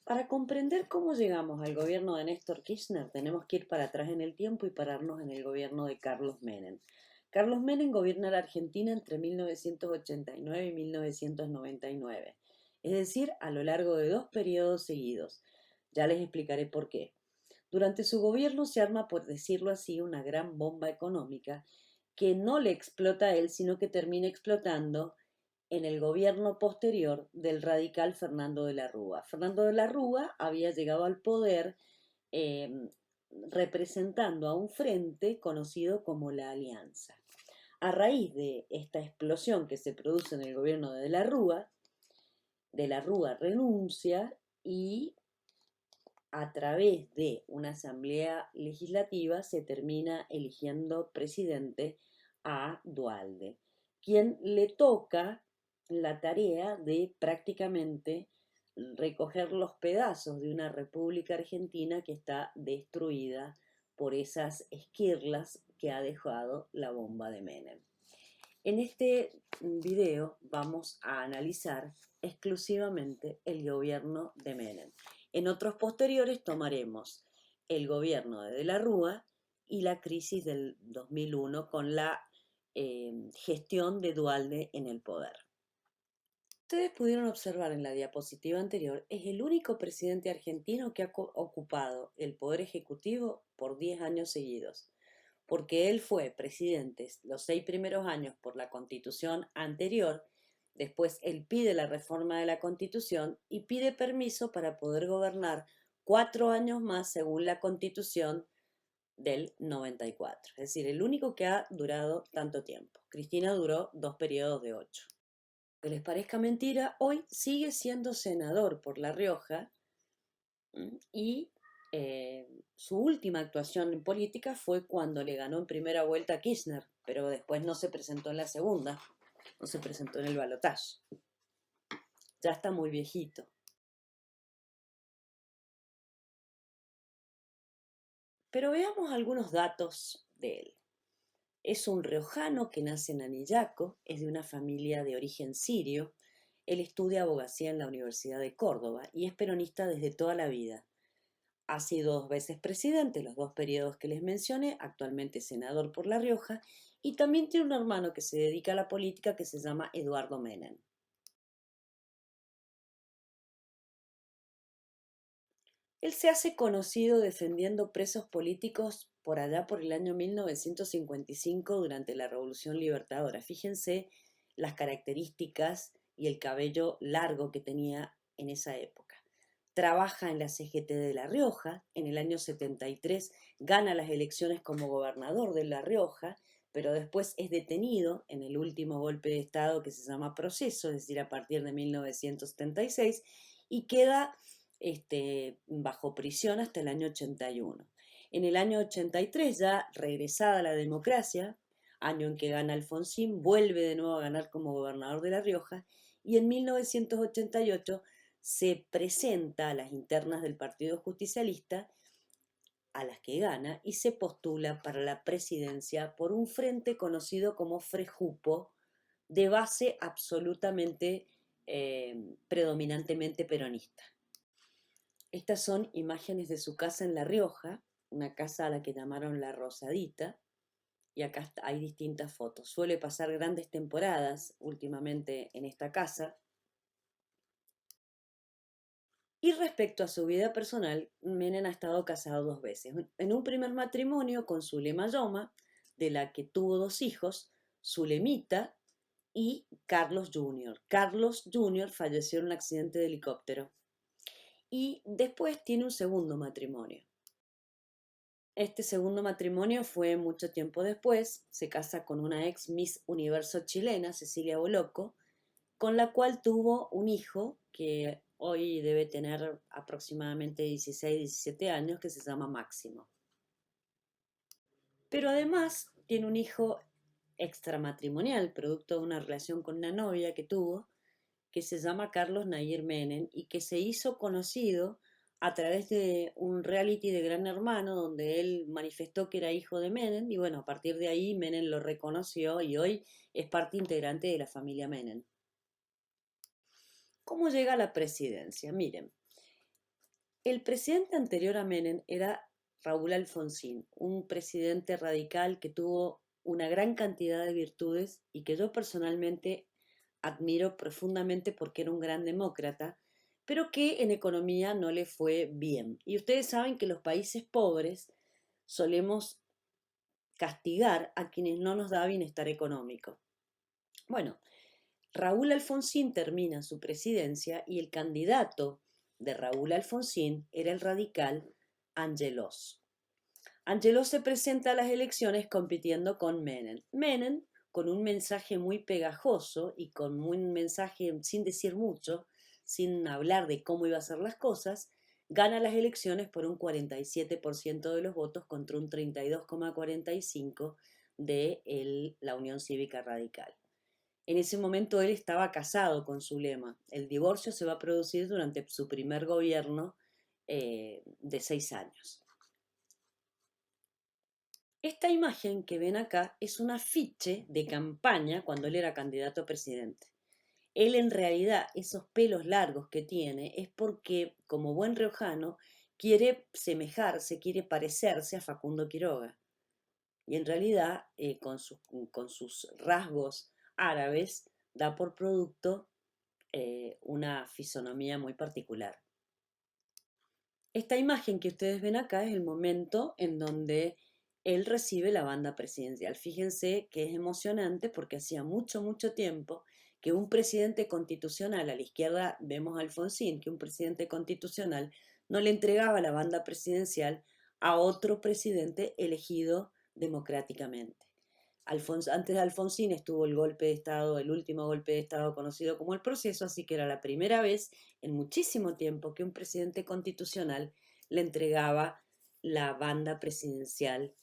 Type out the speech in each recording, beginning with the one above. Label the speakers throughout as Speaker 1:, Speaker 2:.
Speaker 1: Para comprender cómo llegamos al gobierno de Néstor Kirchner, tenemos que ir para atrás en el tiempo y pararnos en el gobierno de Carlos Menem. Carlos Menem gobierna la Argentina entre 1989 y 1999, es decir, a lo largo de dos periodos seguidos. Ya les explicaré por qué. Durante su gobierno se arma, por decirlo así, una gran bomba económica que no le explota a él, sino que termina explotando en el gobierno posterior del radical Fernando de la Rúa. Fernando de la Rúa había llegado al poder eh, representando a un frente conocido como la Alianza. A raíz de esta explosión que se produce en el gobierno de la Rúa renuncia y a través de una asamblea legislativa se termina eligiendo presidente a Duhalde, quien le toca la tarea de prácticamente recoger los pedazos de una república argentina que está destruida por esas esquirlas que ha dejado la bomba de Menem. En este video vamos a analizar exclusivamente el gobierno de Menem. En otros posteriores tomaremos el gobierno de la Rúa y la crisis del 2001 con la gestión de Duhalde en el poder. Ustedes pudieron observar en la diapositiva anterior, es el único presidente argentino que ha ocupado el poder ejecutivo por 10 años seguidos, porque él fue presidente los 6 primeros años por la constitución anterior, después él pide la reforma de la constitución y pide permiso para poder gobernar 4 años más según la constitución del 94. Es decir, el único que ha durado tanto tiempo. Cristina duró 2 periodos de 8. Que les parezca mentira, hoy sigue siendo senador por La Rioja y su última actuación en política fue cuando le ganó en primera vuelta a Kirchner, pero después no se presentó en la segunda, no se presentó en el balotaje. Ya está muy viejito. Pero veamos algunos datos de él. Es un riojano que nace en Anillaco, es de una familia de origen sirio. Él estudia abogacía en la Universidad de Córdoba y es peronista desde toda la vida. Ha sido 2 veces presidente, los 2 periodos que les mencioné, actualmente senador por La Rioja, y también tiene un hermano que se dedica a la política que se llama Eduardo Menem. Él se hace conocido defendiendo presos políticos por allá por el año 1955 durante la Revolución Libertadora. Fíjense las características y el cabello largo que tenía en esa época. Trabaja en la CGT de La Rioja, en el año 73 gana las elecciones como gobernador de La Rioja, pero después es detenido en el último golpe de Estado que se llama Proceso, es decir, a partir de 1976, y queda bajo prisión hasta el año 81. En el año 83, ya regresada a la democracia, año en que gana Alfonsín, vuelve de nuevo a ganar como gobernador de La Rioja, y en 1988 se presenta a las internas del Partido Justicialista, a las que gana, y se postula para la presidencia por un frente conocido como Frejupo, de base absolutamente, predominantemente peronista. Estas son imágenes de su casa en La Rioja, una casa a la que llamaron La Rosadita, y acá hay distintas fotos. Suele pasar grandes temporadas últimamente en esta casa. Y respecto a su vida personal, Menem ha estado casado 2 veces. En un primer matrimonio con Zulema Yoma, de la que tuvo 2 hijos, Zulemita y Carlos Jr. Carlos Jr. falleció en un accidente de helicóptero. Y después tiene un segundo matrimonio. Este segundo matrimonio fue mucho tiempo después, se casa con una ex Miss Universo chilena, Cecilia Boloco, con la cual tuvo un hijo que hoy debe tener aproximadamente 16, 17 años, que se llama Máximo. Pero además tiene un hijo extramatrimonial, producto de una relación con una novia que tuvo, que se llama Carlos Nayir Menem y que se hizo conocido a través de un reality de Gran Hermano donde él manifestó que era hijo de Menem y bueno, a partir de ahí Menem lo reconoció y hoy es parte integrante de la familia Menem. ¿Cómo llega a la presidencia? Miren, El presidente anterior a Menem era Raúl Alfonsín, un presidente radical que tuvo una gran cantidad de virtudes y que yo personalmente admiro profundamente porque era un gran demócrata, pero que en economía no le fue bien. Y ustedes saben que los países pobres solemos castigar a quienes no nos da bienestar económico. Bueno, Raúl Alfonsín termina su presidencia y el candidato de Raúl Alfonsín era el radical Angelos. Angelos se presenta a las elecciones compitiendo con Menem. Menem, con un mensaje muy pegajoso y con un mensaje sin decir mucho, sin hablar de cómo iba a hacer las cosas, gana las elecciones por un 47% de los votos contra un 32,45% de la Unión Cívica Radical. En ese momento él estaba casado con Zulema. El divorcio se va a producir durante su primer gobierno de 6 años. Esta imagen que ven acá es un afiche de campaña cuando él era candidato a presidente. Él en realidad, esos pelos largos que tiene, es porque, como buen riojano, quiere semejarse, quiere parecerse a Facundo Quiroga. Y en realidad, con sus rasgos árabes, da por producto una fisonomía muy particular. Esta imagen que ustedes ven acá es el momento en donde él recibe la banda presidencial. Fíjense que es emocionante porque hacía mucho, mucho tiempo que un presidente constitucional, a la izquierda vemos a Alfonsín, que un presidente constitucional no le entregaba la banda presidencial a otro presidente elegido democráticamente. Antes de Alfonsín estuvo el golpe de Estado, el último golpe de Estado conocido como el Proceso, así que era la primera vez en muchísimo tiempo que un presidente constitucional le entregaba la banda presidencial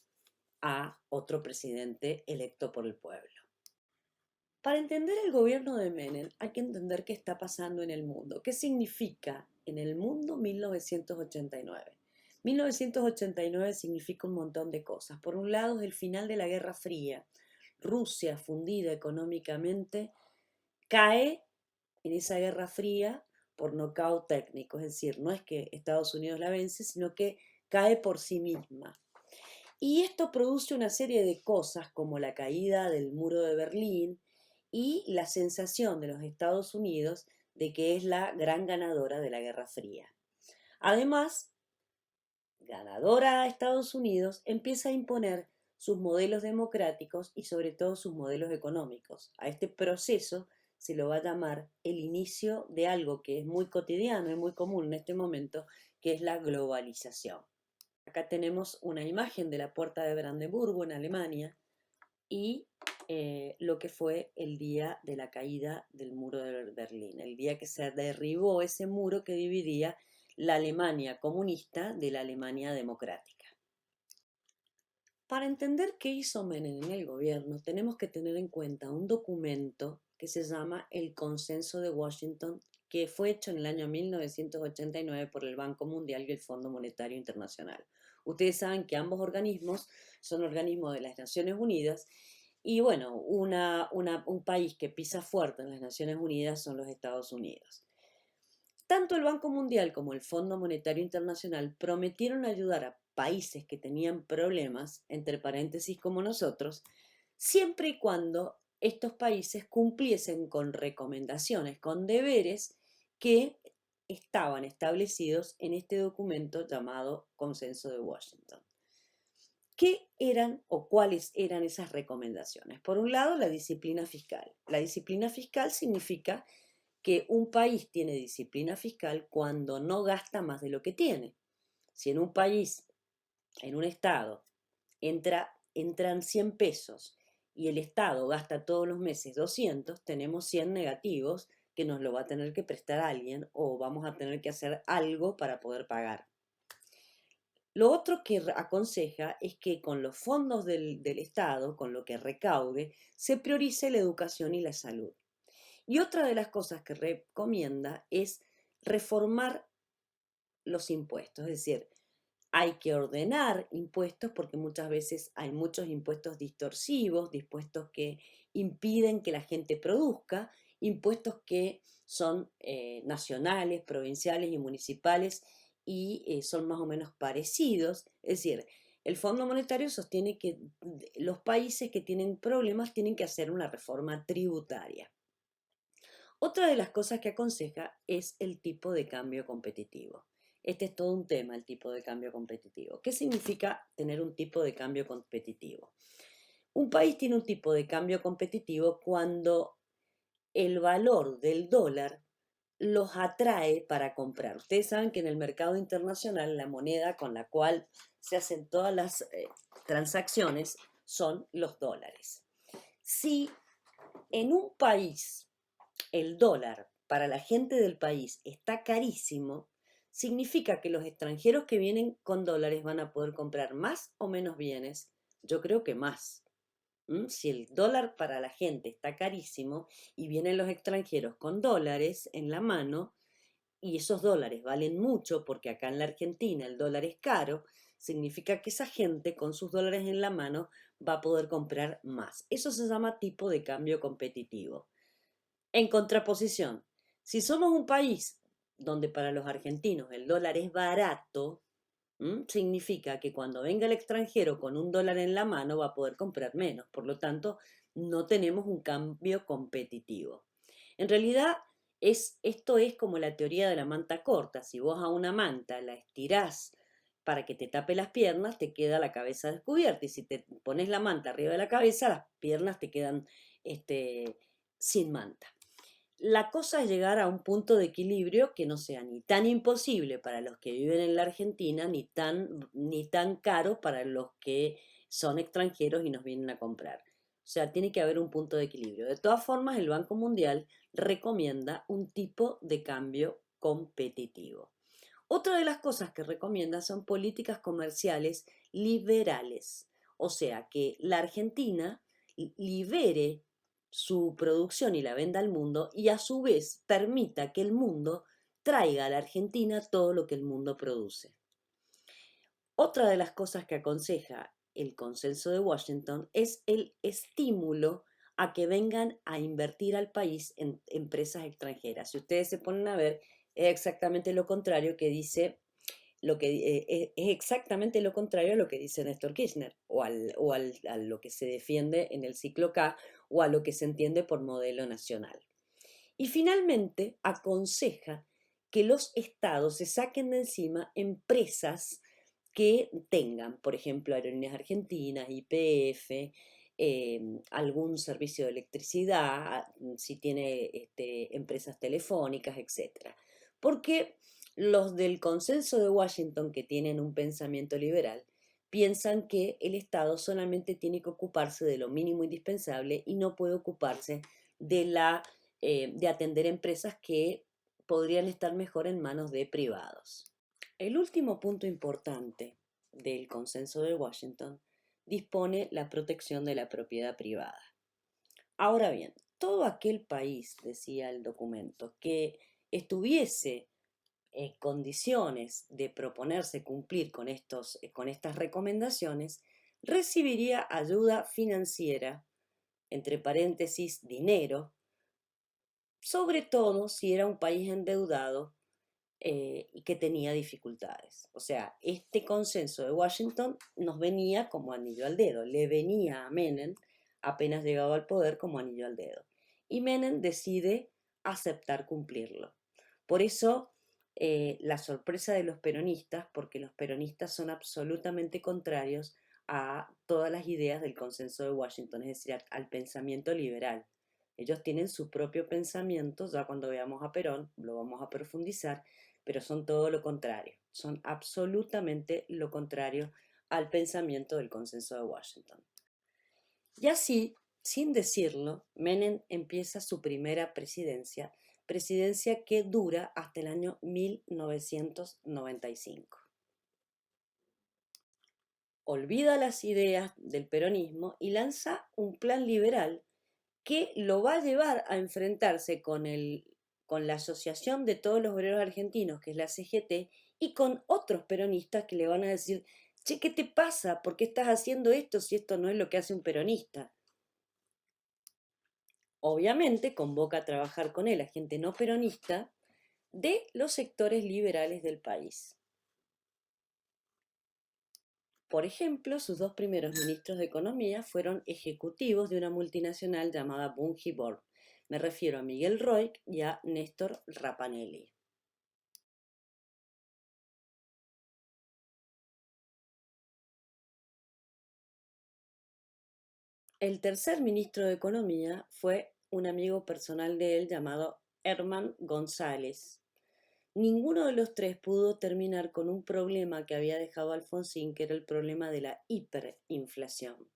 Speaker 1: a otro presidente electo por el pueblo. Para entender el gobierno de Menem hay que entender qué está pasando en el mundo. ¿Qué significa en el mundo 1989? 1989 significa un montón de cosas. Por un lado es el final de la Guerra Fría. Rusia, fundida económicamente, cae en esa Guerra Fría por nocaut técnico. Es decir, no es que Estados Unidos la vence, sino que cae por sí misma. Y esto produce una serie de cosas como la caída del muro de Berlín y la sensación de los Estados Unidos de que es la gran ganadora de la Guerra Fría. Además, ganadora a Estados Unidos empieza a imponer sus modelos democráticos y sobre todo sus modelos económicos. A este proceso se lo va a llamar el inicio de algo que es muy cotidiano y muy común en este momento, que es la globalización. Acá tenemos una imagen de la Puerta de Brandeburgo en Alemania y lo que fue el día de la caída del muro de Berlín, el día que se derribó ese muro que dividía la Alemania comunista de la Alemania democrática. Para entender qué hizo Menem en el gobierno, tenemos que tener en cuenta un documento que se llama el Consenso de Washington, que fue hecho en el año 1989 por el Banco Mundial y el Fondo Monetario Internacional. Ustedes saben que ambos organismos son organismos de las Naciones Unidas y bueno, un país que pisa fuerte en las Naciones Unidas son los Estados Unidos. Tanto el Banco Mundial como el Fondo Monetario Internacional prometieron ayudar a países que tenían problemas, entre paréntesis como nosotros, siempre y cuando estos países cumpliesen con recomendaciones, con deberes que estaban establecidos en este documento llamado Consenso de Washington. ¿Qué eran o cuáles eran esas recomendaciones? Por un lado, la disciplina fiscal. La disciplina fiscal significa que un país tiene disciplina fiscal cuando no gasta más de lo que tiene. Si en un país, en un estado, entran 100 pesos y el estado gasta todos los meses 200, tenemos 100 negativos que nos lo va a tener que prestar alguien o vamos a tener que hacer algo para poder pagar. Lo otro que aconseja es que con los fondos del Estado, con lo que recaude, se priorice la educación y la salud. Y otra de las cosas que recomienda es reformar los impuestos, es decir, hay que ordenar impuestos porque muchas veces hay muchos impuestos distorsivos, impuestos que impiden que la gente produzca, impuestos que son nacionales, provinciales y municipales y son más o menos parecidos. Es decir, el Fondo Monetario sostiene que los países que tienen problemas tienen que hacer una reforma tributaria. Otra de las cosas que aconseja es el tipo de cambio competitivo. Este es todo un tema, el tipo de cambio competitivo. ¿Qué significa tener un tipo de cambio competitivo? Un país tiene un tipo de cambio competitivo cuando el valor del dólar los atrae para comprar. Ustedes saben que en el mercado internacional la moneda con la cual se hacen todas las transacciones son los dólares. Si en un país el dólar para la gente del país está carísimo, significa que los extranjeros que vienen con dólares van a poder comprar más o menos bienes. Yo creo que más. Si el dólar para la gente está carísimo y vienen los extranjeros con dólares en la mano, y esos dólares valen mucho porque acá en la Argentina el dólar es caro, significa que esa gente con sus dólares en la mano va a poder comprar más. Eso se llama tipo de cambio competitivo. En contraposición, si somos un país donde para los argentinos el dólar es barato, significa que cuando venga el extranjero con un dólar en la mano va a poder comprar menos. Por lo tanto, no tenemos un cambio competitivo. En realidad, esto es como la teoría de la manta corta. Si vos a una manta la estirás para que te tape las piernas, te queda la cabeza descubierta. Y si te pones la manta arriba de la cabeza, las piernas te quedan sin manta. La cosa es llegar a un punto de equilibrio que no sea ni tan imposible para los que viven en la Argentina, ni tan caro para los que son extranjeros y nos vienen a comprar. O sea, tiene que haber un punto de equilibrio. De todas formas, el Banco Mundial recomienda un tipo de cambio competitivo. Otra de las cosas que recomienda son políticas comerciales liberales. O sea, que la Argentina libere su producción y la venda al mundo y a su vez permita que el mundo traiga a la Argentina todo lo que el mundo produce. Otra de las cosas que aconseja el consenso de Washington es el estímulo a que vengan a invertir al país en empresas extranjeras. Si ustedes se ponen a ver, es exactamente lo contrario que dice es exactamente lo contrario a lo que dice Néstor Kirchner, a lo que se defiende en el ciclo K o a lo que se entiende por modelo nacional. Y finalmente aconseja que los estados se saquen de encima empresas que tengan, por ejemplo, Aerolíneas Argentinas, YPF, algún servicio de electricidad, si tiene empresas telefónicas, etc. Porque los del consenso de Washington, que tienen un pensamiento liberal, piensan que el Estado solamente tiene que ocuparse de lo mínimo indispensable y no puede ocuparse de atender empresas que podrían estar mejor en manos de privados. El último punto importante del consenso de Washington dispone la protección de la propiedad privada. Ahora bien, todo aquel país, decía el documento, que estuviese en condiciones de proponerse cumplir con estas recomendaciones, recibiría ayuda financiera, entre paréntesis, dinero, sobre todo si era un país endeudado y que tenía dificultades. O sea, este consenso de Washington nos venía como anillo al dedo, le venía a Menem apenas llegado al poder como anillo al dedo. Y Menem decide aceptar cumplirlo. Por eso la sorpresa de los peronistas, porque los peronistas son absolutamente contrarios a todas las ideas del consenso de Washington, es decir, al pensamiento liberal. Ellos tienen su propio pensamiento, ya cuando veamos a Perón lo vamos a profundizar, pero son todo lo contrario, son absolutamente lo contrario al pensamiento del consenso de Washington. Y así, sin decirlo, Menem empieza su primera presidencia que dura hasta el año 1995. Olvida las ideas del peronismo y lanza un plan liberal que lo va a llevar a enfrentarse con la Asociación de todos los obreros argentinos, que es la CGT, y con otros peronistas que le van a decir, che, ¿qué te pasa? ¿Por qué estás haciendo esto si esto no es lo que hace un peronista? Obviamente convoca a trabajar con él a gente no peronista de los sectores liberales del país. Por ejemplo, sus dos primeros ministros de Economía fueron ejecutivos de una multinacional llamada Bunge Board. Me refiero a Miguel Roig y a Néstor Rapanelli. El tercer ministro de Economía fue un amigo personal de él llamado Herman González. Ninguno de los tres pudo terminar con un problema que había dejado Alfonsín, que era el problema de la hiperinflación.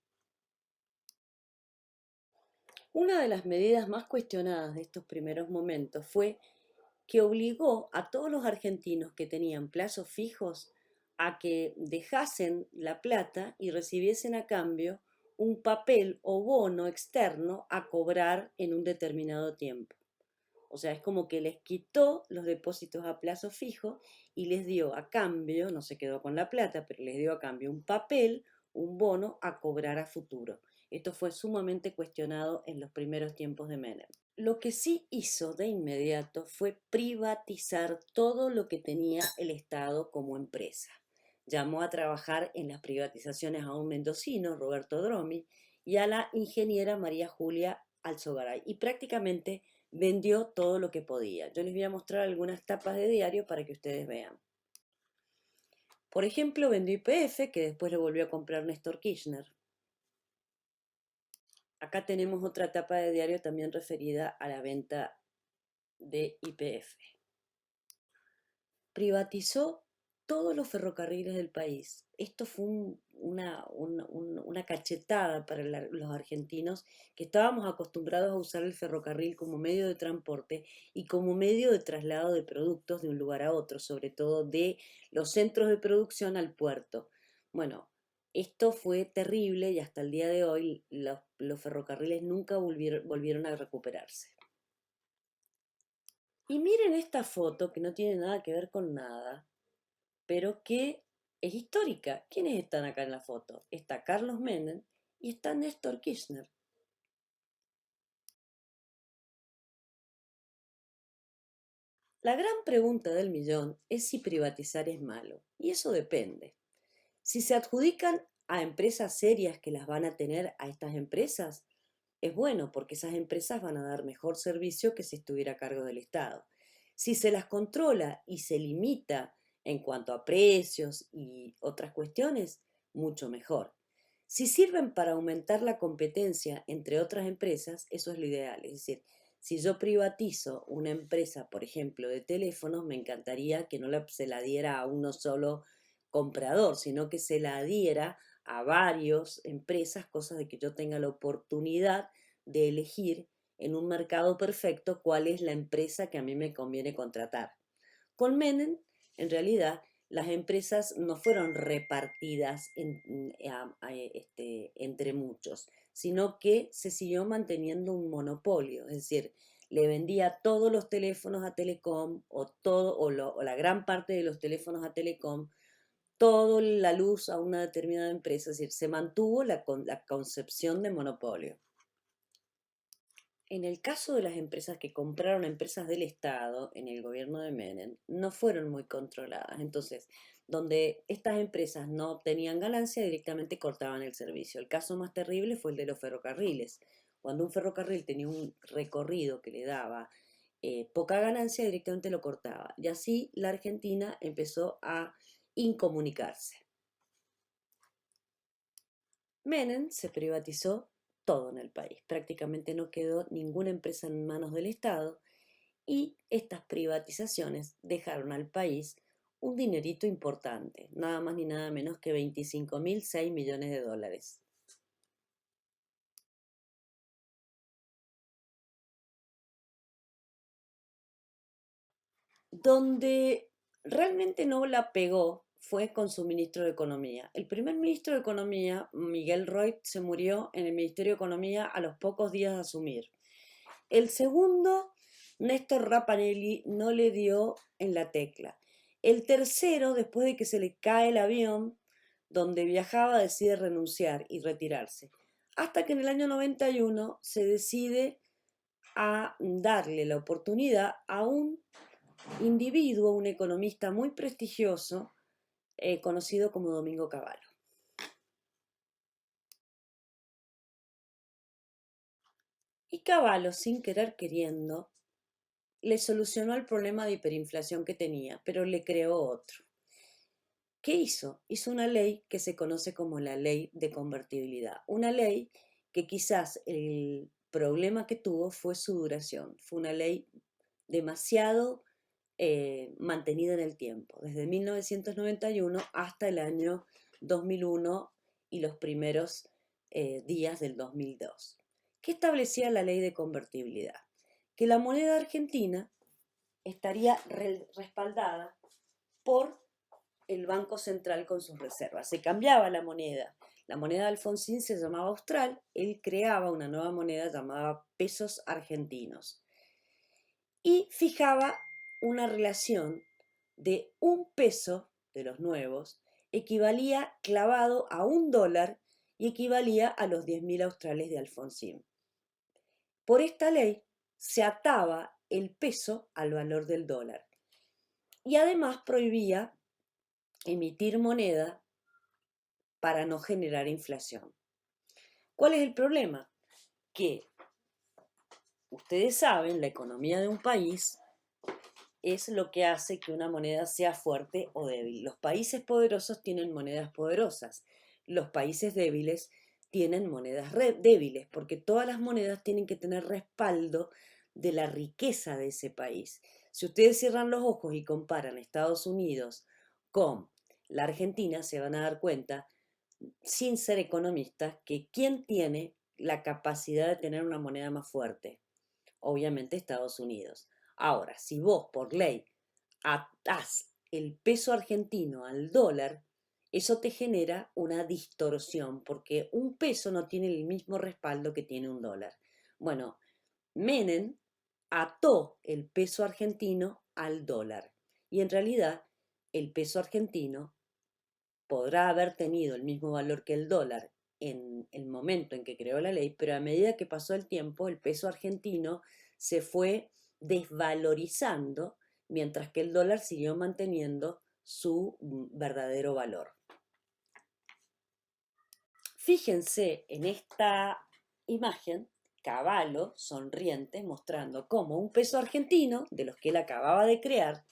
Speaker 1: Una de las medidas más cuestionadas de estos primeros momentos fue que obligó a todos los argentinos que tenían plazos fijos a que dejasen la plata y recibiesen a cambio un papel o bono externo a cobrar en un determinado tiempo. O sea, es como que les quitó los depósitos a plazo fijo y les dio a cambio, no se quedó con la plata, pero les dio a cambio un papel, un bono a cobrar a futuro. Esto fue sumamente cuestionado en los primeros tiempos de Menem. Lo que sí hizo de inmediato fue privatizar todo lo que tenía el Estado como empresa. Llamó a trabajar en las privatizaciones a un mendocino, Roberto Dromi, y a la ingeniera María Julia Alzogaray, y prácticamente vendió todo lo que podía. Yo les voy a mostrar algunas tapas de diario para que ustedes vean. Por ejemplo, vendió YPF, que después lo volvió a comprar Néstor Kirchner. Acá tenemos otra tapa de diario también referida a la venta de YPF. Privatizó todos los ferrocarriles del país. Esto fue una cachetada para los argentinos, que estábamos acostumbrados a usar el ferrocarril como medio de transporte y como medio de traslado de productos de un lugar a otro, sobre todo de los centros de producción al puerto. Bueno, esto fue terrible y hasta el día de hoy los ferrocarriles nunca volvieron a recuperarse. Y miren esta foto que no tiene nada que ver con nada, pero que es histórica. ¿Quiénes están acá en la foto? Está Carlos Menem y está Néstor Kirchner. La gran pregunta del millón es si privatizar es malo, y eso depende. Si se adjudican a empresas serias que las van a tener a estas empresas, es bueno porque esas empresas van a dar mejor servicio que si estuviera a cargo del Estado. Si se las controla y se limita en cuanto a precios y otras cuestiones, mucho mejor. Si sirven para aumentar la competencia entre otras empresas, eso es lo ideal. Es decir, si yo privatizo una empresa, por ejemplo, de teléfonos, me encantaría que no se la diera a uno solo comprador, sino que se la diera a varias empresas, cosa de que yo tenga la oportunidad de elegir en un mercado perfecto cuál es la empresa que a mí me conviene contratar. Con Menem, en realidad, las empresas no fueron repartidas entre muchos, sino que se siguió manteniendo un monopolio, es decir, le vendía todos los teléfonos a Telecom o la gran parte de los teléfonos a Telecom, toda la luz a una determinada empresa, es decir, se mantuvo la concepción de monopolio. En el caso de las empresas que compraron empresas del Estado en el gobierno de Menem, no fueron muy controladas. Entonces, donde estas empresas no obtenían ganancia, directamente cortaban el servicio. El caso más terrible fue el de los ferrocarriles. Cuando un ferrocarril tenía un recorrido que le daba poca ganancia, directamente lo cortaba. Y así la Argentina empezó a incomunicarse. Menem se privatizó todo en el país. Prácticamente no quedó ninguna empresa en manos del Estado y estas privatizaciones dejaron al país un dinerito importante, nada más ni nada menos que 25.006 millones de dólares. Donde realmente no la pegó fue con su ministro de Economía. El primer ministro de Economía, Miguel Roig, se murió en el Ministerio de Economía a los pocos días de asumir. El segundo, Néstor Rapanelli, no le dio en la tecla. El tercero, después de que se le cae el avión donde viajaba, decide renunciar y retirarse. Hasta que en el año 91 se decide a darle la oportunidad a un individuo, un economista muy prestigioso, conocido como Domingo Cavallo. Y Cavallo, sin querer queriendo, le solucionó el problema de hiperinflación que tenía, pero le creó otro. ¿Qué hizo? Hizo una ley que se conoce como la ley de convertibilidad. Una ley que quizás el problema que tuvo fue su duración. Fue una ley demasiado mantenida en el tiempo, desde 1991 hasta el año 2001 y los primeros días del 2002. ¿Qué establecía la ley de convertibilidad? Que la moneda argentina estaría respaldada por el Banco Central con sus reservas. Se cambiaba la moneda. La moneda de Alfonsín se llamaba Austral, él creaba una nueva moneda llamada pesos argentinos y fijaba una relación de un peso de los nuevos equivalía clavado a $1 y equivalía a los 10.000 australes de Alfonsín. Por esta ley se ataba el peso al valor del dólar y además prohibía emitir moneda para no generar inflación. ¿Cuál es el problema? Que ustedes saben, la economía de un país es lo que hace que una moneda sea fuerte o débil. Los países poderosos tienen monedas poderosas, los países débiles tienen monedas débiles, porque todas las monedas tienen que tener respaldo de la riqueza de ese país. Si ustedes cierran los ojos y comparan Estados Unidos con la Argentina, se van a dar cuenta, sin ser economistas, que ¿quién tiene la capacidad de tener una moneda más fuerte? Obviamente Estados Unidos. Ahora, si vos por ley atás el peso argentino al dólar, eso te genera una distorsión, porque un peso no tiene el mismo respaldo que tiene un dólar. Bueno, Menem ató el peso argentino al dólar y en realidad el peso argentino podrá haber tenido el mismo valor que el dólar en el momento en que creó la ley, pero a medida que pasó el tiempo, el peso argentino se fue desvalorizando, mientras que el dólar siguió manteniendo su verdadero valor. Fíjense en esta imagen, Cavallo sonriente, mostrando cómo un peso argentino, de los que él acababa de crear,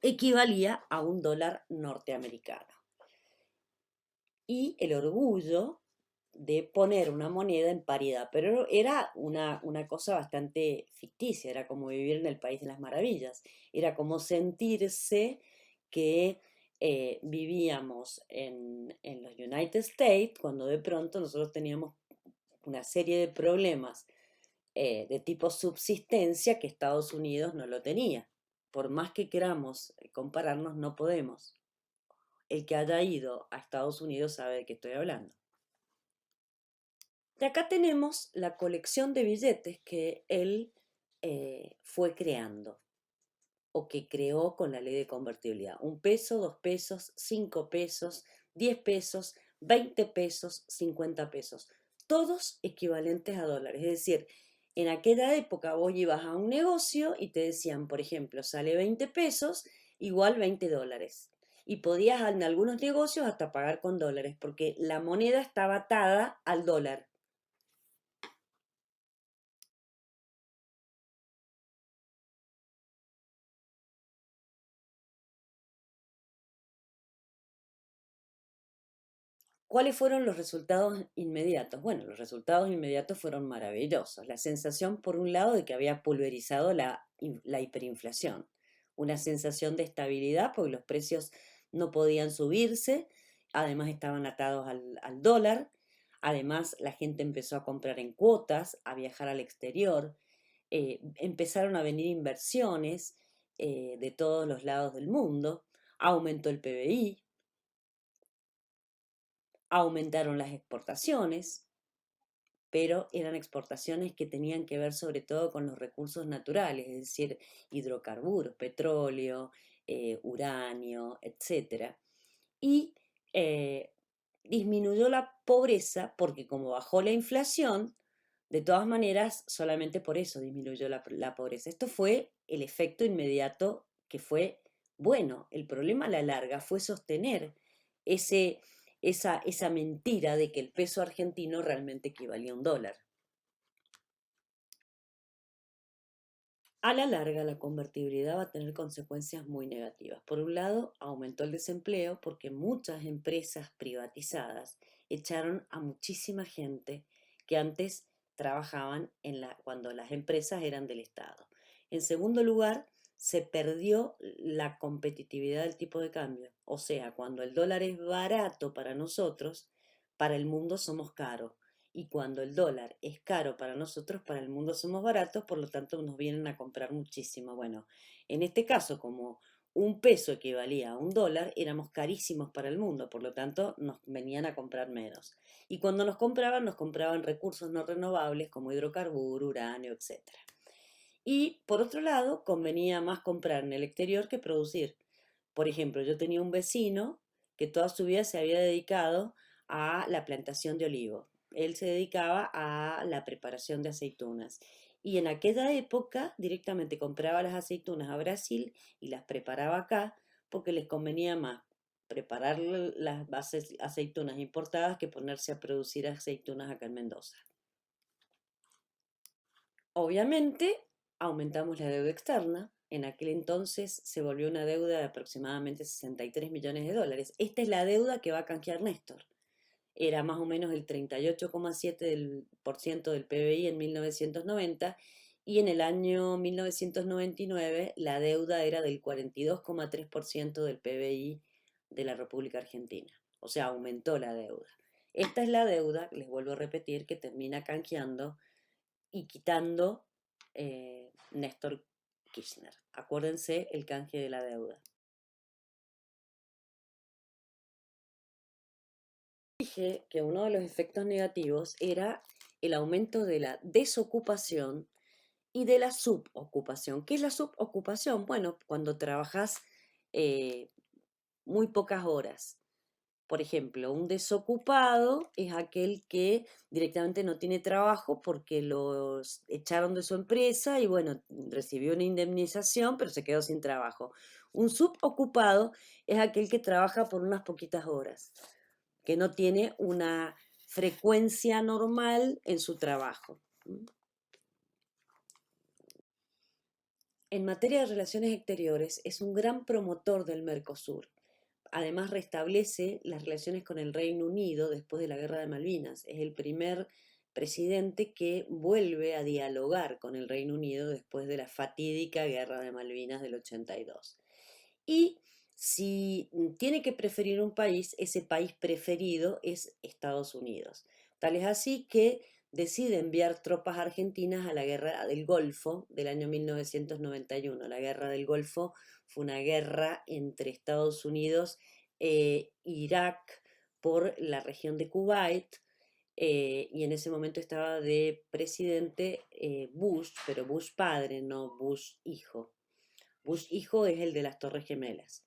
Speaker 1: equivalía a un dólar norteamericano. Y el orgullo de poner una moneda en paridad, pero era una cosa bastante ficticia, era como vivir en el País de las Maravillas, era como sentirse que vivíamos en los United States cuando de pronto nosotros teníamos una serie de problemas de tipo subsistencia que Estados Unidos no lo tenía. Por más que queramos compararnos, no podemos. El que haya ido a Estados Unidos sabe de qué estoy hablando. De acá tenemos la colección de billetes que él fue creando o que creó con la ley de convertibilidad. 1 peso, 2 pesos, 5 pesos, 10 pesos, 20 pesos, 50 pesos. Todos equivalentes a dólares. Es decir, en aquella época vos ibas a un negocio y te decían, por ejemplo, sale 20 pesos, igual $20. Y podías en algunos negocios hasta pagar con dólares, porque la moneda estaba atada al dólar. ¿Cuáles fueron los resultados inmediatos? Bueno, los resultados inmediatos fueron maravillosos. La sensación, por un lado, de que había pulverizado la hiperinflación. Una sensación de estabilidad, porque los precios no podían subirse, además estaban atados al dólar, además la gente empezó a comprar en cuotas, a viajar al exterior, empezaron a venir inversiones de todos los lados del mundo, aumentó el PBI, aumentaron las exportaciones, pero eran exportaciones que tenían que ver sobre todo con los recursos naturales, es decir, hidrocarburos, petróleo, uranio, etc. Y disminuyó la pobreza porque como bajó la inflación, de todas maneras, solamente por eso disminuyó la pobreza. Esto fue el efecto inmediato que fue bueno. El problema a la larga fue sostener ese, esa mentira de que el peso argentino realmente equivalía a un dólar. A la larga, la convertibilidad va a tener consecuencias muy negativas. Por un lado, aumentó el desempleo porque muchas empresas privatizadas echaron a muchísima gente que antes trabajaban cuando las empresas eran del Estado. En segundo lugar, se perdió la competitividad del tipo de cambio. O sea, cuando el dólar es barato para nosotros, para el mundo somos caros. Y cuando el dólar es caro para nosotros, para el mundo somos baratos, por lo tanto nos vienen a comprar muchísimo. Bueno, en este caso, como un peso equivalía a un dólar, éramos carísimos para el mundo, por lo tanto nos venían a comprar menos. Y cuando nos compraban recursos no renovables como hidrocarburo, uranio, etcétera. Y por otro lado, convenía más comprar en el exterior que producir. Por ejemplo, yo tenía un vecino que toda su vida se había dedicado a la plantación de olivos. Él se dedicaba a la preparación de aceitunas. Y en aquella época directamente compraba las aceitunas a Brasil y las preparaba acá porque les convenía más preparar las bases aceitunas importadas que ponerse a producir aceitunas acá en Mendoza. Obviamente, aumentamos la deuda externa. En aquel entonces se volvió una deuda de aproximadamente 63 millones de dólares. Esta es la deuda que va a canjear Néstor. Era más o menos el 38,7% del PBI en 1990 y en el año 1999 la deuda era del 42,3% del PBI de la República Argentina. O sea, aumentó la deuda. Esta es la deuda, les vuelvo a repetir, que termina canjeando y quitando Néstor Kirchner. Acuérdense el canje de la deuda. Dije que uno de los efectos negativos era el aumento de la desocupación y de la subocupación. ¿Qué es la subocupación? Bueno, cuando trabajas eh, muy pocas horas. Por ejemplo, un desocupado es aquel que directamente no tiene trabajo porque los echaron de su empresa y bueno, recibió una indemnización, pero se quedó sin trabajo. Un subocupado es aquel que trabaja por unas poquitas horas, que no tiene una frecuencia normal en su trabajo. En materia de relaciones exteriores, es un gran promotor del Mercosur. Además, restablece las relaciones con el Reino Unido después de la Guerra de Malvinas. Es el primer presidente que vuelve a dialogar con el Reino Unido después de la fatídica Guerra de Malvinas del 82. Y si tiene que preferir un país, ese país preferido es Estados Unidos. Tal es así que decide enviar tropas argentinas a la Guerra del Golfo del año 1991. La Guerra del Golfo fue una guerra entre Estados Unidos e Irak por la región de Kuwait. Y en ese momento estaba de presidente Bush, pero Bush padre, no Bush hijo. Bush hijo es el de las Torres Gemelas.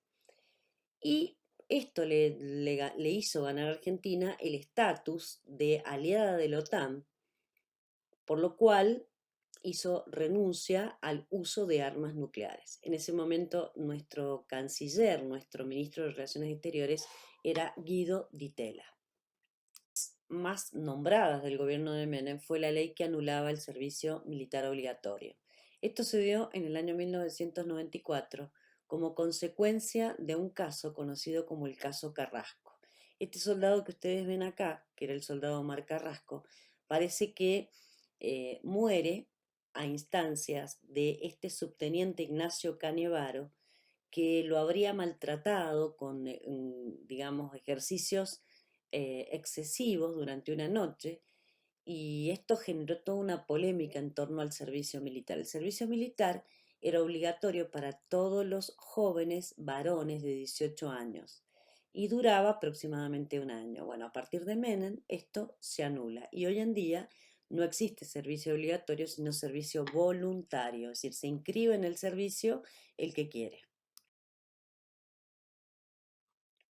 Speaker 1: Y esto le hizo ganar a Argentina el estatus de aliada de la OTAN, por lo cual hizo renuncia al uso de armas nucleares. En ese momento nuestro canciller, nuestro ministro de Relaciones Exteriores, era Guido Di Tella. Más nombradas del gobierno de Menem fue la ley que anulaba el servicio militar obligatorio. Esto se dio en el año 1994 como consecuencia de un caso conocido como el caso Carrasco. Este soldado que ustedes ven acá, que era el soldado Omar Carrasco, parece que muere a instancias de este subteniente Ignacio Canevaro, que lo habría maltratado con, digamos, ejercicios excesivos durante una noche, y esto generó toda una polémica en torno al servicio militar. El servicio militar era obligatorio para todos los jóvenes varones de 18 años y duraba aproximadamente un año. Bueno, a partir de Menem esto se anula y hoy en día no existe servicio obligatorio, sino servicio voluntario, es decir, se inscribe en el servicio el que quiere.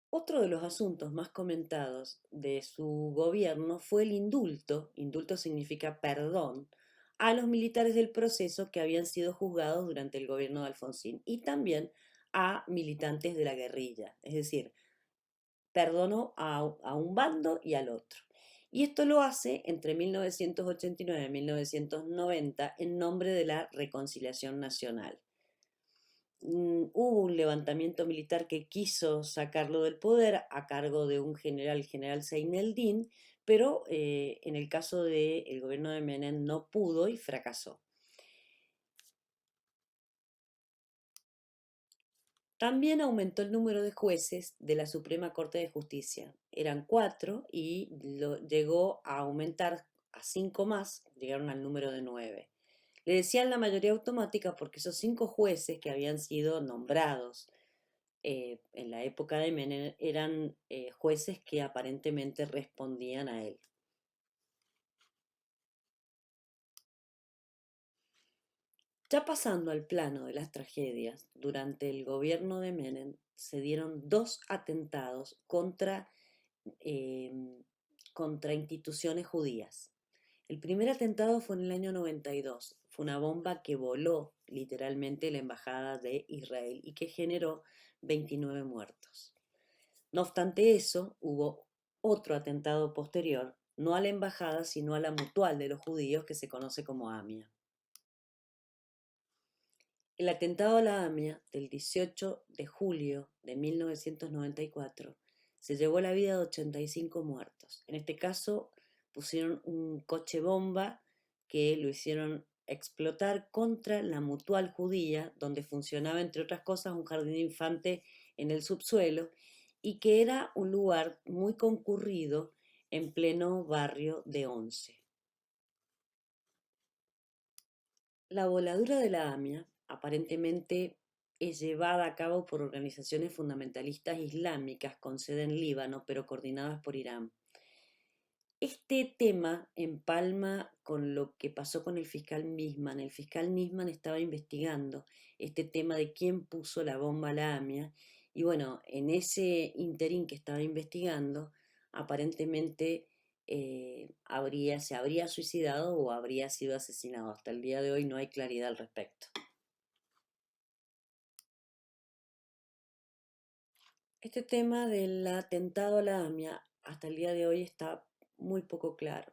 Speaker 1: Otro de los asuntos más comentados de su gobierno fue el indulto, indulto significa perdón, a los militares del proceso que habían sido juzgados durante el gobierno de Alfonsín y también a militantes de la guerrilla, es decir, perdonó a un bando y al otro. Y esto lo hace entre 1989 y 1990 en nombre de la reconciliación nacional. Hubo un levantamiento militar que quiso sacarlo del poder a cargo de un general, el general Zaineldin, pero en el caso del gobierno de Menem no pudo y fracasó. También aumentó el número de jueces de la Suprema Corte de Justicia. Eran cuatro y llegó a aumentar a cinco más, llegaron al número de nueve. Le decían la mayoría automática porque esos cinco jueces que habían sido nombrados en la época de Menem eran jueces que aparentemente respondían a él. Ya pasando al plano de las tragedias, durante el gobierno de Menem se dieron dos atentados eh, contra instituciones judías. El primer atentado fue en el año 92. Fue una bomba que voló literalmente la embajada de Israel y que generó 29 muertos. No obstante eso, hubo otro atentado posterior, no a la embajada, sino a la mutual de los judíos que se conoce como AMIA. El atentado a la AMIA del 18 de julio de 1994 se llevó la vida de 85 muertos. En este caso pusieron un coche bomba que lo hicieron explotar contra la mutual judía, donde funcionaba, entre otras cosas, un jardín de infante en el subsuelo y que era un lugar muy concurrido en pleno barrio de Once. La voladura de la AMIA aparentemente es llevada a cabo por organizaciones fundamentalistas islámicas con sede en Líbano, pero coordinadas por Irán. Este tema empalma con lo que pasó con el fiscal Nisman. El fiscal Nisman estaba investigando este tema de quién puso la bomba a la AMIA y bueno, en ese interín que estaba investigando, aparentemente se habría suicidado o habría sido asesinado. Hasta el día de hoy no hay claridad al respecto. Este tema del atentado a la AMIA hasta el día de hoy está muy poco claro.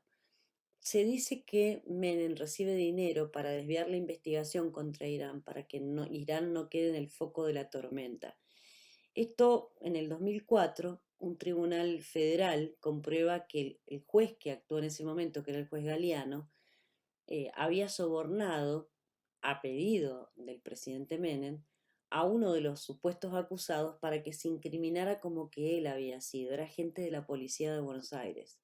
Speaker 1: Se dice que Menem recibe dinero para desviar la investigación contra Irán, para que Irán no quede en el foco de la tormenta. Esto en el 2004, un tribunal federal comprueba que el juez que actuó en ese momento, que era el juez Galeano, había sobornado, a pedido del presidente Menem, a uno de los supuestos acusados para que se incriminara como que él había sido, era agente de la policía de Buenos Aires.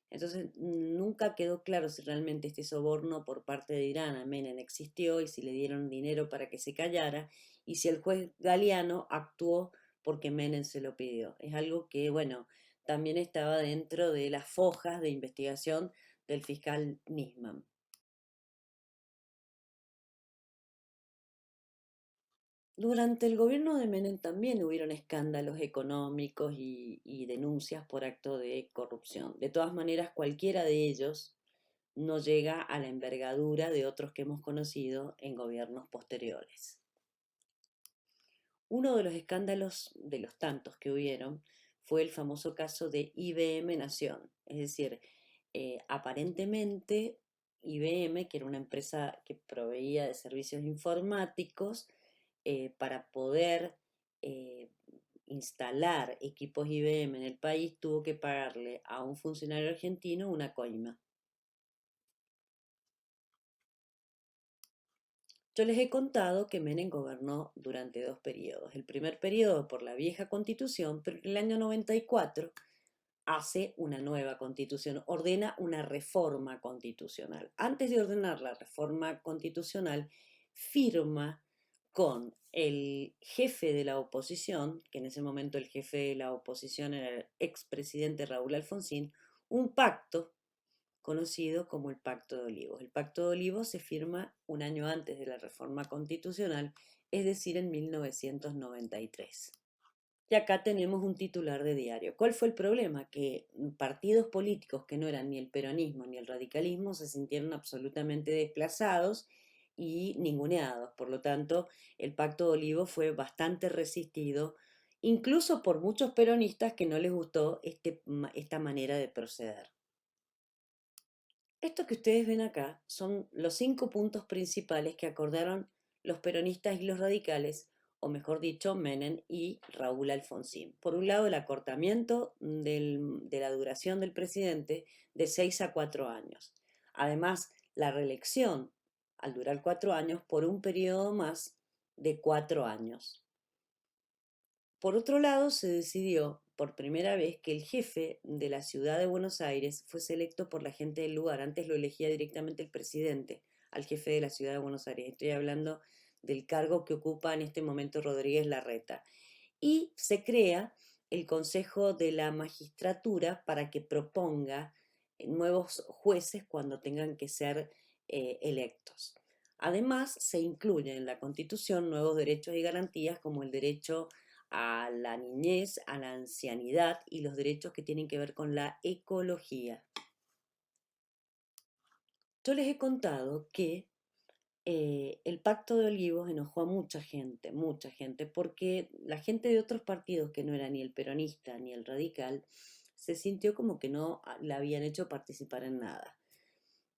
Speaker 1: Entonces nunca quedó claro si realmente este soborno por parte de Irán a Menem existió y si le dieron dinero para que se callara y si el juez Galeano actuó porque Menem se lo pidió. Es algo que, bueno, también estaba dentro de las fojas de investigación del fiscal Nisman. Durante el gobierno de Menem también hubieron escándalos económicos y denuncias por acto de corrupción. De todas maneras, cualquiera de ellos no llega a la envergadura de otros que hemos conocido en gobiernos posteriores. Uno de los escándalos de los tantos que hubieron fue el famoso caso de IBM Nación. Es decir, aparentemente IBM, que era una empresa que proveía de servicios informáticos, para poder eh, instalar equipos IBM en el país, tuvo que pagarle a un funcionario argentino una coima. Yo les he contado que Menem gobernó durante dos periodos. El primer periodo por la vieja constitución, pero en el año 94 hace una nueva constitución, ordena una reforma constitucional. Antes de ordenar la reforma constitucional, firma con el jefe de la oposición, que en ese momento el jefe de la oposición era el expresidente Raúl Alfonsín, un pacto conocido como el Pacto de Olivos. El Pacto de Olivos se firma un año antes de la reforma constitucional, es decir, en 1993. Y acá tenemos un titular de diario. ¿Cuál fue el problema? Que partidos políticos que no eran ni el peronismo ni el radicalismo se sintieron absolutamente desplazados y ninguneados. Por lo tanto, el Pacto de Olivos fue bastante resistido, incluso por muchos peronistas que no les gustó esta manera de proceder. Esto que ustedes ven acá son los 5 puntos principales que acordaron los peronistas y los radicales, o mejor dicho, Menem y Raúl Alfonsín. Por un lado, el acortamiento de la duración del presidente de 6 a 4 años. Además, la reelección, al durar 4 años, por un periodo más de 4 años. Por otro lado, se decidió por primera vez que el jefe de la ciudad de Buenos Aires fuese electo por la gente del lugar. Antes lo elegía directamente el presidente al jefe de la ciudad de Buenos Aires. Estoy hablando del cargo que ocupa en este momento Rodríguez Larreta. Y se crea el Consejo de la Magistratura para que proponga nuevos jueces cuando tengan que ser electos. Además, se incluyen en la Constitución nuevos derechos y garantías como el derecho a la niñez, a la ancianidad y los derechos que tienen que ver con la ecología. Yo les he contado que el Pacto de Olivos enojó a mucha gente, porque la gente de otros partidos que no era ni el peronista ni el radical se sintió como que no la habían hecho participar en nada.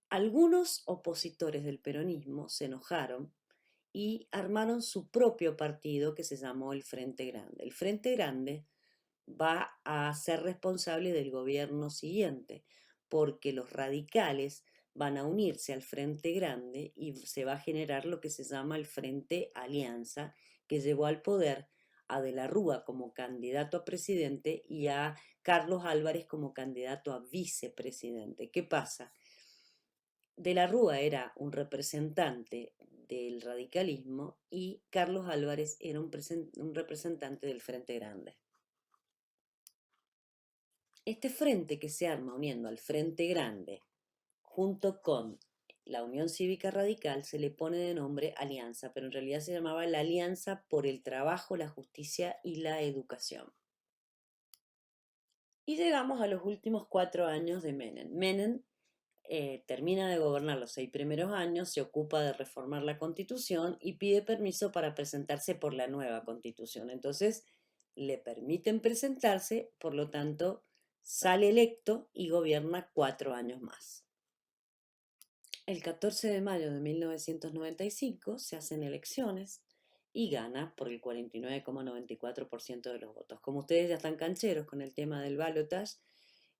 Speaker 1: Algunos opositores del peronismo se enojaron y armaron su propio partido que se llamó el Frente Grande. El Frente Grande va a ser responsable del gobierno siguiente, porque los radicales van a unirse al Frente Grande y se va a generar lo que se llama el Frente Alianza, que llevó al poder a De la Rúa como candidato a presidente y a Carlos Álvarez como candidato a vicepresidente. ¿Qué pasa? De la Rúa era un representante del radicalismo y Carlos Álvarez era un representante del Frente Grande. Este frente que se arma uniendo al Frente Grande junto con la Unión Cívica Radical se le pone de nombre Alianza, pero en realidad se llamaba la Alianza por el Trabajo, la Justicia y la Educación. Y llegamos a los últimos 4 años de Menem. Menem termina de gobernar los 6 primeros años, se ocupa de reformar la Constitución y pide permiso para presentarse por la nueva Constitución. Entonces, le permiten presentarse, por lo tanto, sale electo y gobierna 4 años más. El 14 de mayo de 1995 se hacen elecciones y gana por el 49,94% de los votos. Como ustedes ya están cancheros con el tema del balotaje,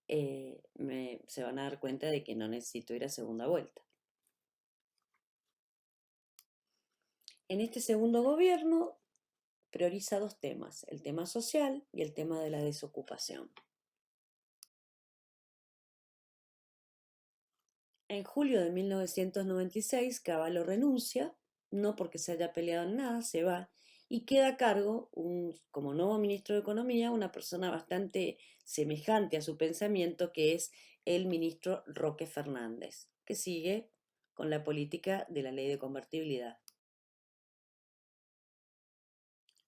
Speaker 1: se van a dar cuenta de que no necesito ir a segunda vuelta. En este segundo gobierno prioriza 2 temas, el tema social y el tema de la desocupación. En julio de 1996, Cavallo renuncia, no porque se haya peleado en nada, se va y queda a cargo, como nuevo ministro de Economía, una persona bastante semejante a su pensamiento, que es el ministro Roque Fernández, que sigue con la política de la ley de convertibilidad.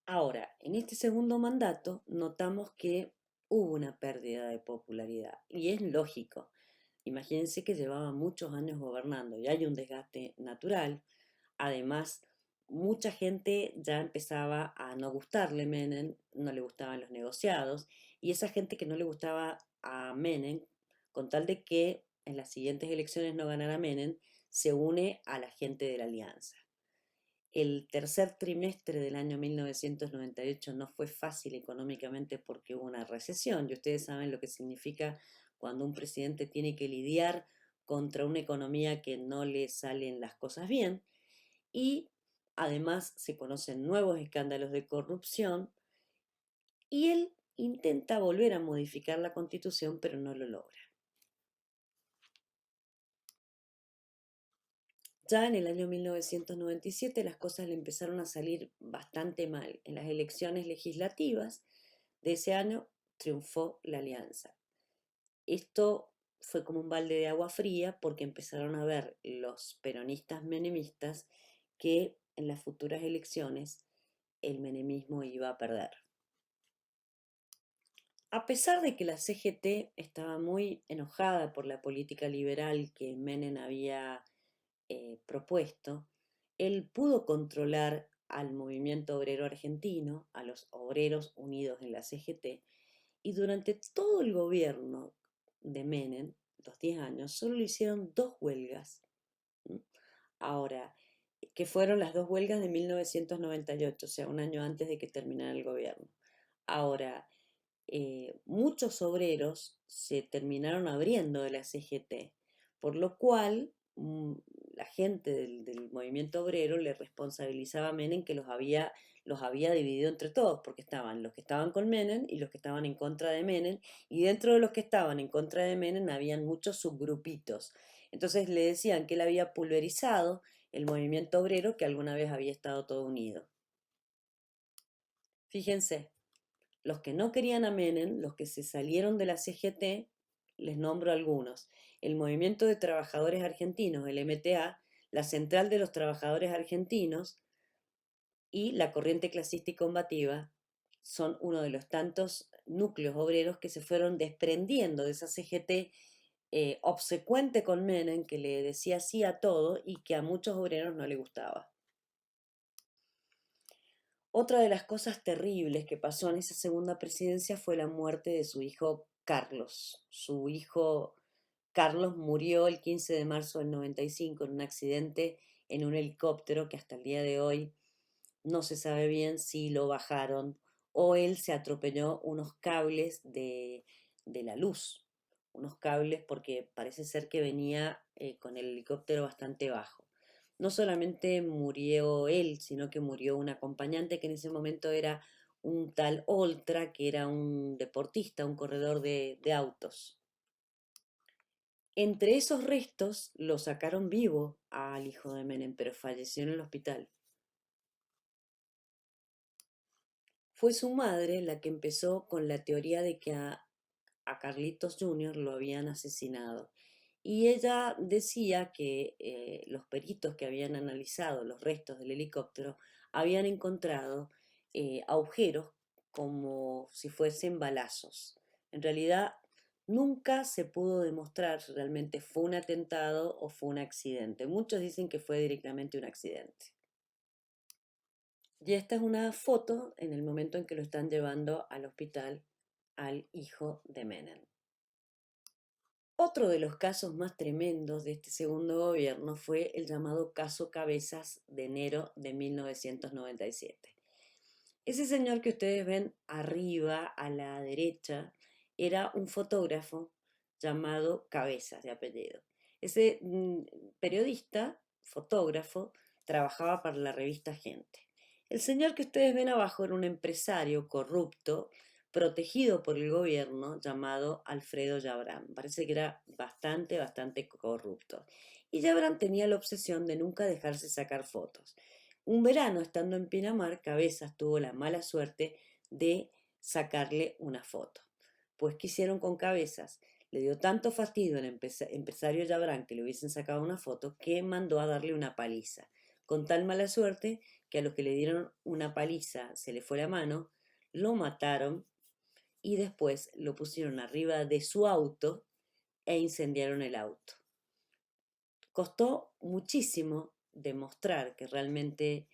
Speaker 1: Ahora, en este segundo mandato notamos que hubo una pérdida de popularidad y es lógico. Imagínense que llevaba muchos años gobernando y hay un desgaste natural. Además, mucha gente ya empezaba a no gustarle Menem, no le gustaban los negociados y esa gente que no le gustaba a Menem, con tal de que en las siguientes elecciones no ganara Menem, se une a la gente de la Alianza. El tercer trimestre del año 1998 no fue fácil económicamente porque hubo una recesión y ustedes saben lo que significa cuando un presidente tiene que lidiar contra una economía que no le salen las cosas bien y además se conocen nuevos escándalos de corrupción y él intenta volver a modificar la Constitución pero no lo logra. Ya en el año 1997 las cosas le empezaron a salir bastante mal. En las elecciones legislativas de ese año triunfó la Alianza. Esto fue como un balde de agua fría porque empezaron a ver los peronistas menemistas que en las futuras elecciones el menemismo iba a perder. A pesar de que la CGT estaba muy enojada por la política liberal que Menem había propuesto, él pudo controlar al movimiento obrero argentino, a los obreros unidos en la CGT, y durante todo el gobierno de Menem los 10 años, solo le hicieron dos huelgas. ¿Mm? Ahora, que fueron las dos huelgas de 1998, o sea, un año antes de que terminara el gobierno. Ahora, muchos obreros se terminaron abriendo de la CGT, por lo cual la gente del movimiento obrero le responsabilizaba a Menem que los había dividido entre todos, porque estaban los que estaban con Menem y los que estaban en contra de Menem, y dentro de los que estaban en contra de Menem habían muchos subgrupitos. Entonces le decían que él había pulverizado el movimiento obrero que alguna vez había estado todo unido. Fíjense, los que no querían a Menem, los que se salieron de la CGT, les nombro algunos. El Movimiento de Trabajadores Argentinos, el MTA, la Central de los Trabajadores Argentinos y la Corriente Clasista y Combativa son uno de los tantos núcleos obreros que se fueron desprendiendo de esa CGT obsecuente con Menem, que le decía sí a todo y que a muchos obreros no le gustaba. Otra de las cosas terribles que pasó en esa segunda presidencia fue la muerte de su hijo Carlos. Su hijo Carlos murió el 15 de marzo del 95 en un accidente en un helicóptero que hasta el día de hoy no se sabe bien si lo bajaron o él se atropelló unos cables de la luz, unos cables porque parece ser que venía con el helicóptero bastante bajo. No solamente murió él, sino que murió un acompañante que en ese momento era un tal Oltra, que era un deportista, un corredor de autos. Entre esos restos lo sacaron vivo al hijo de Menem, pero falleció en el hospital. Fue su madre la que empezó con la teoría de que a Carlitos Jr. lo habían asesinado. Y ella decía que los peritos que habían analizado los restos del helicóptero habían encontrado agujeros como si fuesen balazos. En realidad, nunca se pudo demostrar si realmente fue un atentado o fue un accidente. Muchos dicen que fue directamente un accidente. Y esta es una foto en el momento en que lo están llevando al hospital al hijo de Menem. Otro de los casos más tremendos de este segundo gobierno fue el llamado caso Cabezas de enero de 1997. Ese señor que ustedes ven arriba a la derecha era un fotógrafo llamado Cabezas de apellido. Ese periodista, fotógrafo, trabajaba para la revista Gente. El señor que ustedes ven abajo era un empresario corrupto protegido por el gobierno llamado Alfredo Yabrán. Parece que era bastante corrupto. Y Yabrán tenía la obsesión de nunca dejarse sacar fotos. Un verano, estando en Pinamar, Cabezas tuvo la mala suerte de sacarle una foto. Pues, ¿qué hicieron con Cabezas? Le dio tanto fastidio al empresario Yabrán que le hubiesen sacado una foto que mandó a darle una paliza. Con tal mala suerte que a los que le dieron una paliza se le fue la mano, lo mataron y después lo pusieron arriba de su auto e incendiaron el auto. Costó muchísimo demostrar que realmente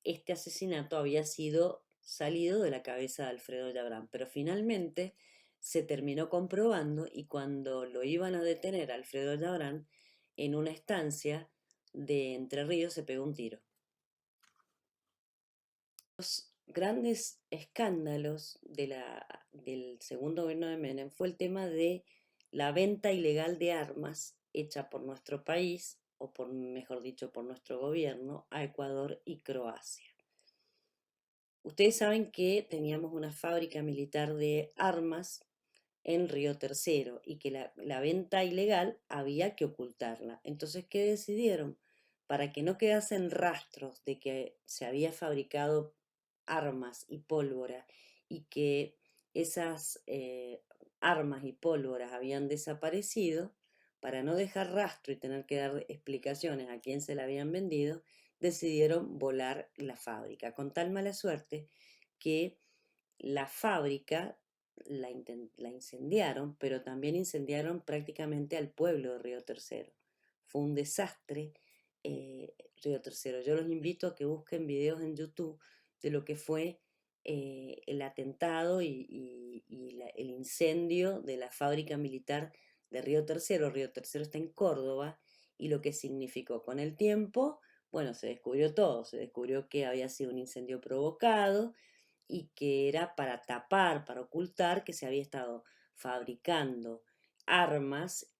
Speaker 1: este asesinato había sido salido de la cabeza de Alfredo Yabrán, pero finalmente se terminó comprobando y cuando lo iban a detener a Alfredo Yabrán, en una estancia de Entre Ríos se pegó un tiro. Los grandes escándalos del segundo gobierno de Menem fue el tema de la venta ilegal de armas hecha por nuestro país, o por, mejor dicho, por nuestro gobierno, a Ecuador y Croacia. Ustedes saben que teníamos una fábrica militar de armas en Río Tercero y que la venta ilegal había que ocultarla. Entonces, ¿qué decidieron? Para que no quedasen rastros de que se había fabricado armas y pólvora y que esas armas y pólvoras habían desaparecido, para no dejar rastro y tener que dar explicaciones a quién se la habían vendido, decidieron volar la fábrica, con tal mala suerte que la fábrica la incendiaron, pero también incendiaron prácticamente al pueblo de Río Tercero. Fue un desastre Río Tercero. Yo los invito a que busquen videos en YouTube de lo que fue el atentado y el incendio de la fábrica militar de Río Tercero. Río Tercero está en Córdoba y lo que significó con el tiempo, bueno, se descubrió todo, se descubrió que había sido un incendio provocado y que era para tapar, para ocultar que se había estado fabricando armas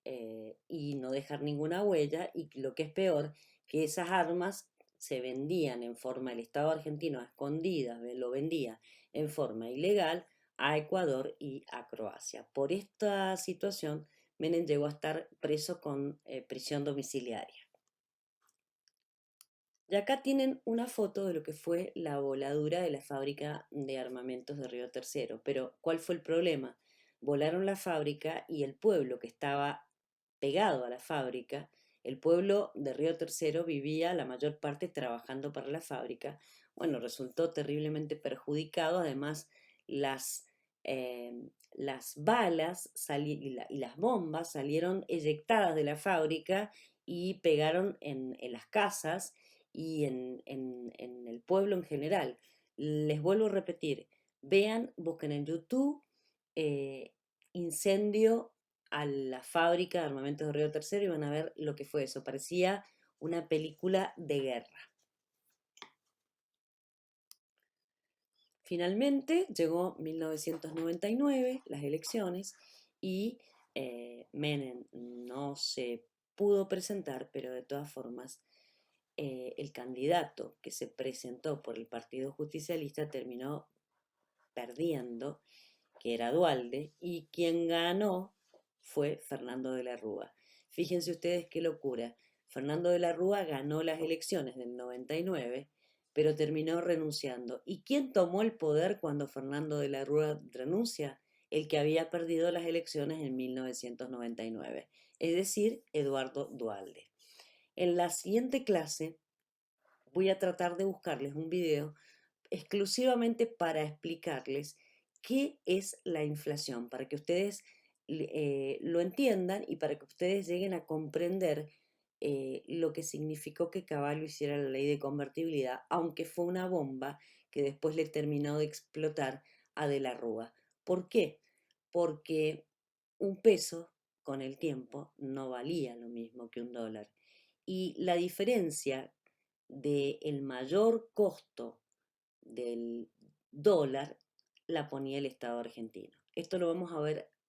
Speaker 1: y no dejar ninguna huella y lo que es peor, que esas armas se vendían en forma, el Estado argentino a escondidas lo vendía en forma ilegal a Ecuador y a Croacia. Por esta situación, Menem llegó a estar preso con prisión domiciliaria. Y acá tienen una foto de lo que fue la voladura de la fábrica de armamentos de Río Tercero. Pero, ¿cuál fue el problema? Volaron la fábrica y el pueblo que estaba pegado a la fábrica, el pueblo de Río Tercero vivía la mayor parte trabajando para la fábrica. Bueno, resultó terriblemente perjudicado. Además, las, las balas y las bombas salieron eyectadas de la fábrica y pegaron en las casas y en el pueblo en general. Les vuelvo a repetir, vean, busquen en YouTube eh, incendio a la fábrica de armamentos de Río Tercero y van a ver lo que fue eso. Parecía una película de guerra. Finalmente llegó 1999, las elecciones, y Menem no se pudo presentar, pero de todas formas el candidato que se presentó por el Partido Justicialista terminó perdiendo, que era Duhalde, y quien ganó fue Fernando de la Rúa. Fíjense ustedes qué locura. Fernando de la Rúa ganó las elecciones del 99, pero terminó renunciando. ¿Y quién tomó el poder cuando Fernando de la Rúa renuncia? El que había perdido las elecciones en 1999, es decir, Eduardo Duhalde. En la siguiente clase voy a tratar de buscarles un video exclusivamente para explicarles qué es la inflación, para que ustedes lo entiendan y para que ustedes lleguen a comprender lo que significó que Caballo hiciera la ley de convertibilidad, aunque fue una bomba que después le terminó de explotar a De la Rúa. ¿Por qué? Porque un peso con el tiempo no valía lo mismo que un dólar. Y la diferencia del mayor costo del dólar la ponía el Estado argentino. Esto lo vamos a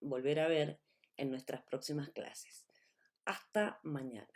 Speaker 1: volver a ver en nuestras próximas clases. Hasta mañana.